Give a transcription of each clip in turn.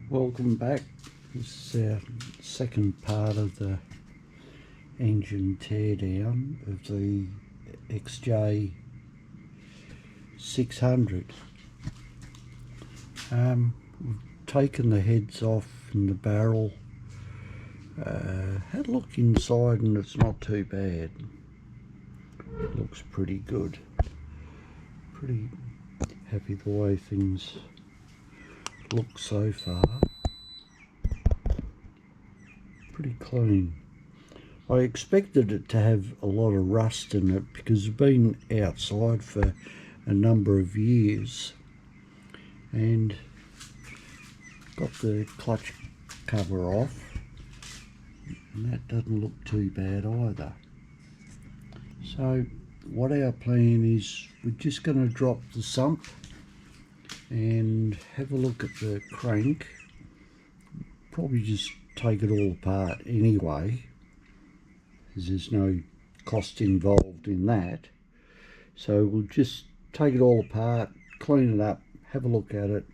Welcome back. This is our second part of the engine teardown of the XJ600. We've taken the heads off and the barrel. Had a look inside and it's not too bad. It looks pretty good. Pretty happy the way things look so far. Pretty clean. I expected it to have a lot of rust in it because it's been outside for a number of years, and got the clutch cover off and that doesn't look too bad either. So what our plan is, we're just going to drop the sump and have a look at the crank. Probably just take it all apart anyway, because there's no cost involved in that. So we'll just take it all apart, clean it up, have a look at it.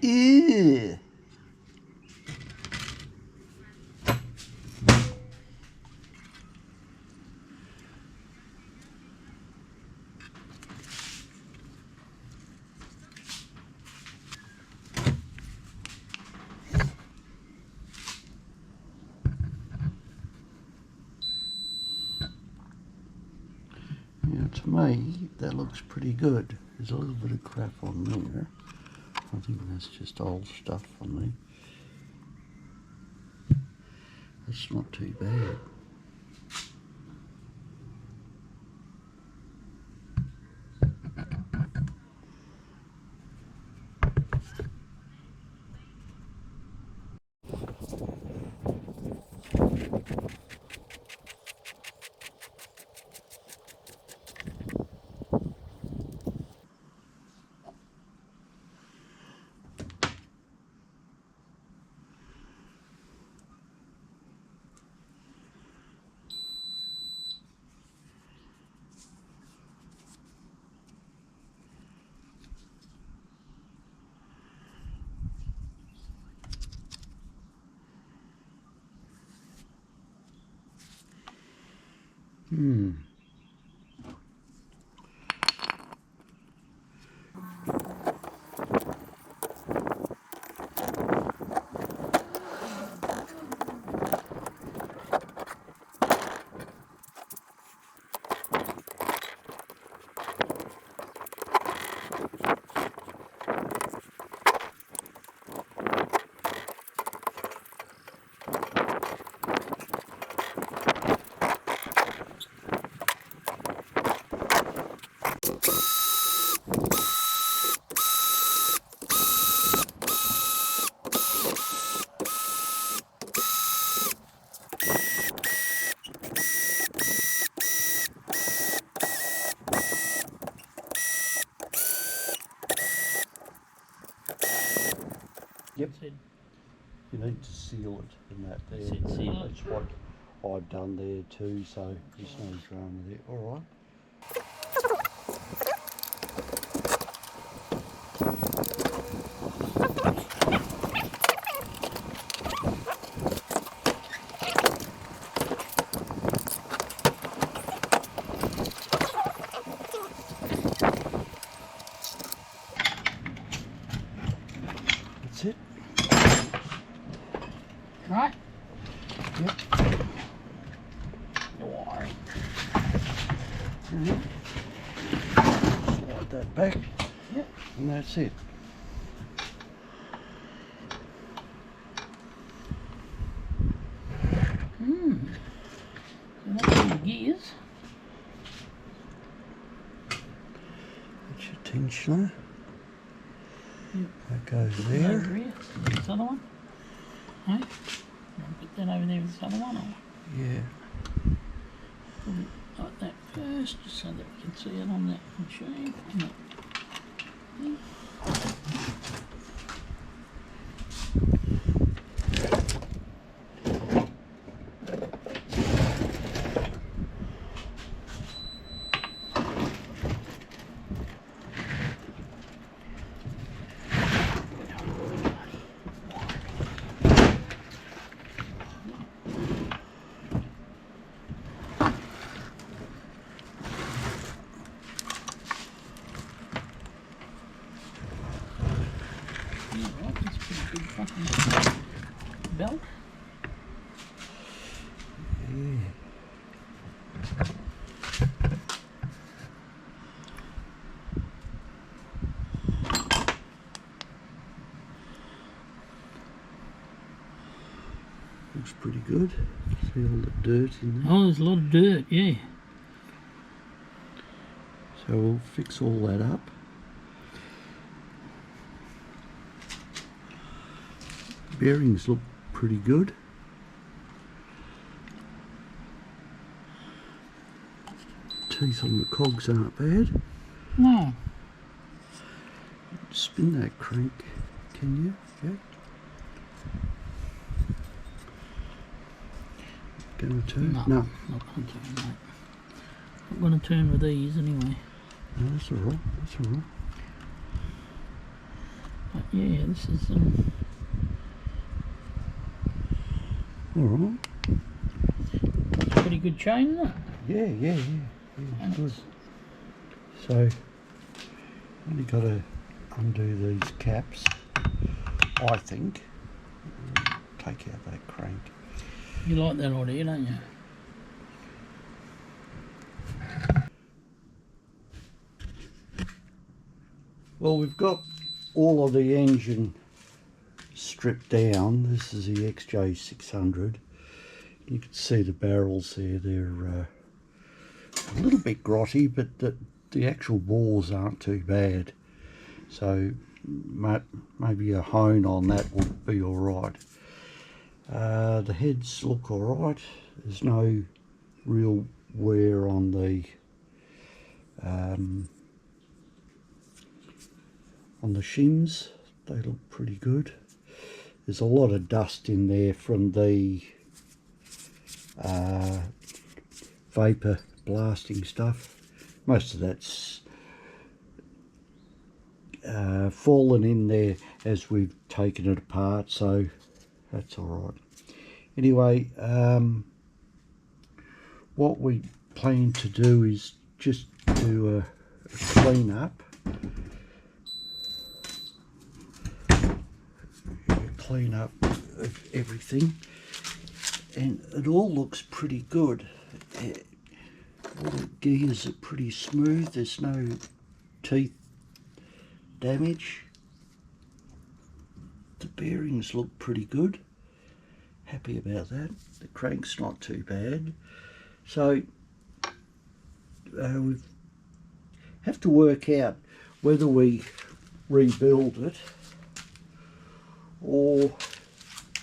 Ew. Now, to me, that looks pretty good. There's a little bit of crap on there. I think that's just old stuff on there. That's not too bad. Yep. You need to seal it in that there. That's what I've done there too, so there's no drama there. All right. That's it. Right? Yep. Slide that back. Yep. And that's it. So that's all the gears. Switch your tensioner. Yep. That goes there. Over here. This other one. Hey? You want to put that over there with this other one? Or Yeah. put it like that first, just so that we can see it on that machine. Belt. Yeah. Looks pretty good. See all the dirt in there. Oh, there's a lot of dirt, yeah. So we'll fix all that up. Bearings look pretty good. Teeth on the cogs aren't bad. No. Spin that crank, can you, Jack? Gonna turn? No. No. Not going to turn, mate. Not going to turn with these anyway. No, that's alright, that's alright. But yeah, this is Alright. pretty good chain, isn't it? Yeah, And good. it's- So, only got to undo these caps, I think. Take out that crank. You like that idea, don't you? Well, we've got all of the engine stripped down. This is the XJ600. You can see the barrels there. They're a little bit grotty, but the actual bores aren't too bad. So maybe a hone on that would be all right. The heads look all right. There's no real wear on the shims. They look pretty good. There's a lot of dust in there from the vapor blasting stuff. Most of that's fallen in there as we've taken it apart, so that's all right. Anyway, what we plan to do is just do a clean up. Clean up of everything, and it all looks pretty good. All the gears are pretty smooth. There's no teeth damage. The bearings look pretty good. Happy about that. The crank's not too bad. So we have to work out whether we rebuild it or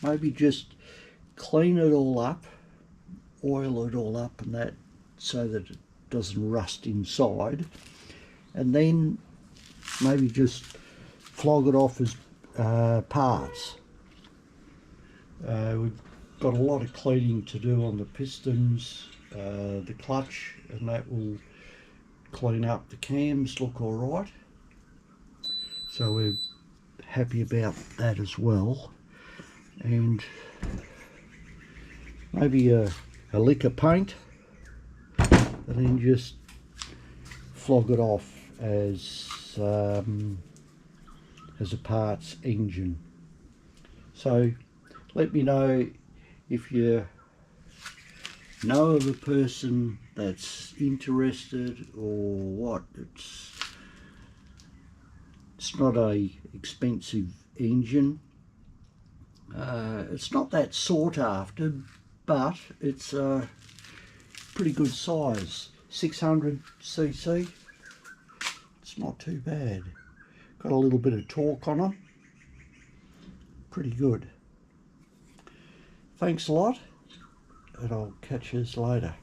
maybe just clean it all up, oil it all up and that, so that it doesn't rust inside, and then maybe just flog it off as parts. We've got a lot of cleaning to do on the pistons, the clutch, and that will clean up. The cams look all right, so we're happy about that as well. And maybe a lick of paint, and then just flog it off as a parts engine. So let me know if you know of a person that's interested or what. It's not a expensive engine. It's not that sought after, but it's a pretty good size. 600cc. It's it's not too bad. Got a little bit of torque on them. Pretty good. Thanks a lot, and I'll catch you later.